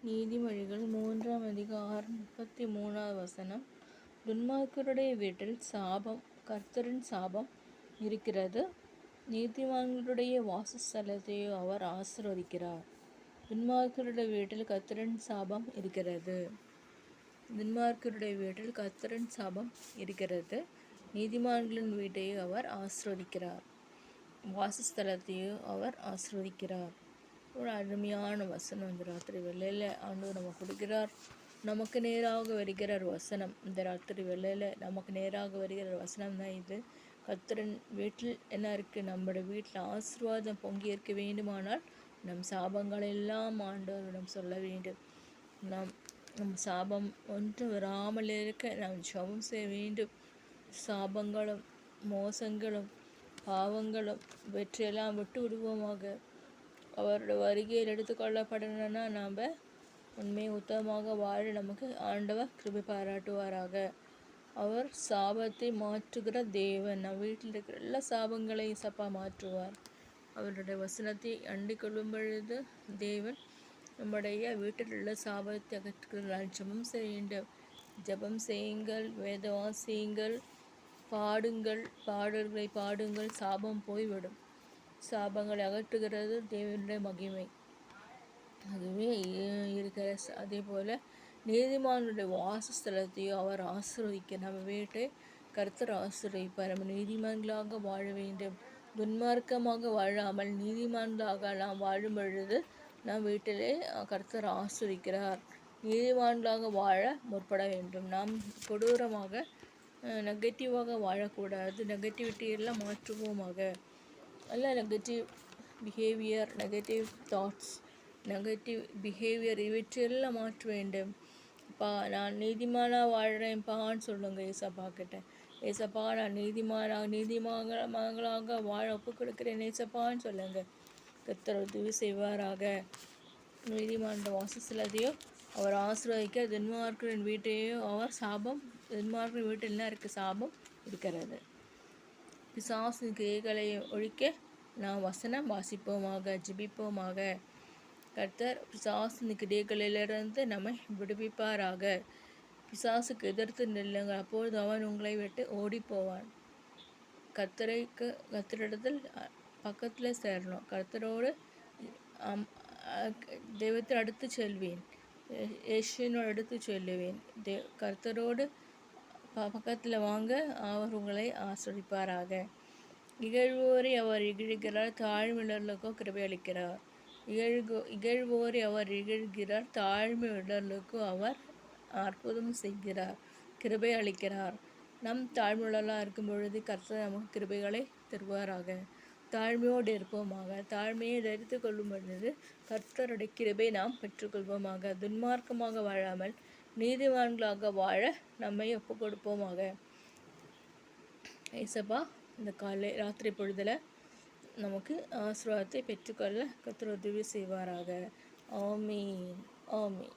நீதிமொழிகள் 3ஆம் அதிகாரம் 33வது வசனம். துன்மார்க்கருடைய வீட்டில் கர்த்தரின் சாபம் இருக்கிறது, நீதிமான்களுடைய வாசஸ்தலத்தையோ அவர் ஆசீர்வதிக்கிறார். துன்மார்க்கருடைய வீட்டில் கர்த்தரின் சாபம் இருக்கிறது. துன்மார்க்கருடைய வீட்டில் கர்த்தரின் சாபம் இருக்கிறது, நீதிமான்களின் வீட்டையோ அவர் ஆசீர்வதிக்கிறார், வாசஸ்தலத்தையோ அவர் ஆசீர்வதிக்கிறார். ஒரு அருமையான வசனம் இந்த ராத்திரி வேளையில் ஆண்டவர் நம்ம கொடுக்கிறார். நமக்கு நேராக வருகிறார் வசனம். இந்த ராத்திரி வேளையில் நமக்கு நேராக வருகிற வசனம் தான் இது. கர்த்தரின் வீட்டில் என்ன இருக்குது? நம்முடைய வீட்டில் ஆசீர்வாதம் பொங்கி இருக்க வேண்டுமானால் நம் சாபங்கள் எல்லாம் ஆண்டவரிடம் சொல்ல வேண்டும். நம் சாபம் ஒன்றும் வராமல் இருக்க நாம் ஜெபம் செய்ய வேண்டும். சாபங்களும் மோசங்களும் பாவங்களும் வெற்றியெல்லாம் விட்டு விடுவோமாக. அவருடைய வருகையில் எடுத்துக்கொள்ளப்படணும்னா நாம் உண்மை உத்தமமாக வாழ நமக்கு ஆண்டவர் கிருபை பாராட்டுவாராக. அவர் சாபத்தை மாற்றுகிற தேவன். நம் வீட்டில் இருக்கிற எல்லா சாபங்களையும் சப்பா மாற்றுவார். அவருடைய வசனத்தை அண்டிக் கொள்ளும் பொழுது தேவன் நம்முடைய வீட்டில் உள்ள சாபத்தை அகற்றுகிறார். ஜெபம் செய்ய வேண்டும். ஜெபம் செய்யுங்கள், வேதவாசியுங்கள், பாடுங்கள், பாடல்களை பாடுங்கள். சாபம் போய்விடும். சாபங்களை அகற்றுகிறது தேவனுடைய மகிமை. அதுவே இருக்கிற. அதே போல் நீதிமானுடைய வாசஸ்தலத்தையோ அவர் ஆசீர்வதிக்க. நம்ம வீட்டை கர்த்தர் ஆசீர்வதிப்பார். நம்ம நீதிமான்களாக வாழ வேண்டும். துன்மார்க்கமாக வாழாமல் நீதிமான்களாக நாம் வாழும் பொழுது நம் வீட்டிலே கர்த்தர் ஆசீர்வதிக்கிறார். நீதிமான்களாக வாழ முற்பட வேண்டும். நாம் கொடூரமாக நெகட்டிவாக வாழக்கூடாது. நெகட்டிவிட்டியெல்லாம் மாற்றுவோமாக. எல்லாம் negative behaviour, negative thoughts, negative behaviour இவற்றையெல்லாம் மாற்ற வேண்டும். நான் நீதிமானாக வாழ்கிறேன்ப்பான்னு சொல்லுங்கள் ஏசப்பா கிட்ட. ஏசப்பா நான் நீதிமான்களாக வாழ ஒப்பு கொடுக்குறேன் ஏசப்பான்னு சொல்லுங்கள். கர்த்தர் உதவி செய்வாராக. நீதிமான வாசஸ்தலத்தையோ அவர் ஆசீர்வதிக்க, துன்மார்க்கரின் வீட்டையோ அவர் துன்மார்க்கரின் வீட்டில் என்ன இருக்குது? சாபம் இருக்கிறது. பிசாசின் கிரியைகளை ஒழிக்க நாம் வசனம் வாசிப்போமாக, ஜெபிப்போமாக. கர்த்தர் பிசாசின் கிரியைகளிலிருந்து நம்மை விடுவிப்பாராக. பிசாசுக்கு எதிர்த்து நில்லுங்கள், அப்பொழுது அவன் உங்களை விட்டு ஓடி போவான். கர்த்தரிடத்தில் பக்கத்தில் சேரணும். கர்த்தரோடு தெய்வத்தை அடுத்து செல்வேன், இயேசுவினோடு அடுத்து செல்லுவேன். கர்த்தரோடு பக்கத்தில் வாங்க, அவர் உங்களை ஆசீர்வதிப்பாராக. இகழ்வோரை அவர் இகழ்கிறார், தாழ்மையுள்ளவர்களுக்கோ கிருபை அளிக்கிறார். இகழ்வோரை அவர் இகழ்கிறார், தாழ்மையுள்ளவர்களுக்கு அவர் அற்புதம் செய்கிறார், கிருபை அளிக்கிறார். நம் தாழ்மையுள்ளவர்களாக இருக்கும் பொழுது கர்த்தர் நமக்கு கிருபைகளை தருவாராக. தாழ்மையோடு இருப்போமாக. தாழ்மையை தரித்து கொள்ளும் பொழுது கர்த்தருடைய கிருபை நாம் பெற்றுக்கொள்வோமாக. துன்மார்க்கமாக வாழாமல் நீதிமான்களாக வாழ நம்மை ஒப்பு கொடுப்போமாக. ஏசப்பா இந்த ராத்திரி பொழுதில் நமக்கு ஆசீர்வாதத்தை பெற்றுக்கொள்ள கர்த்தர் உதவி செய்வாராக. ஆமீன், ஆமீன்.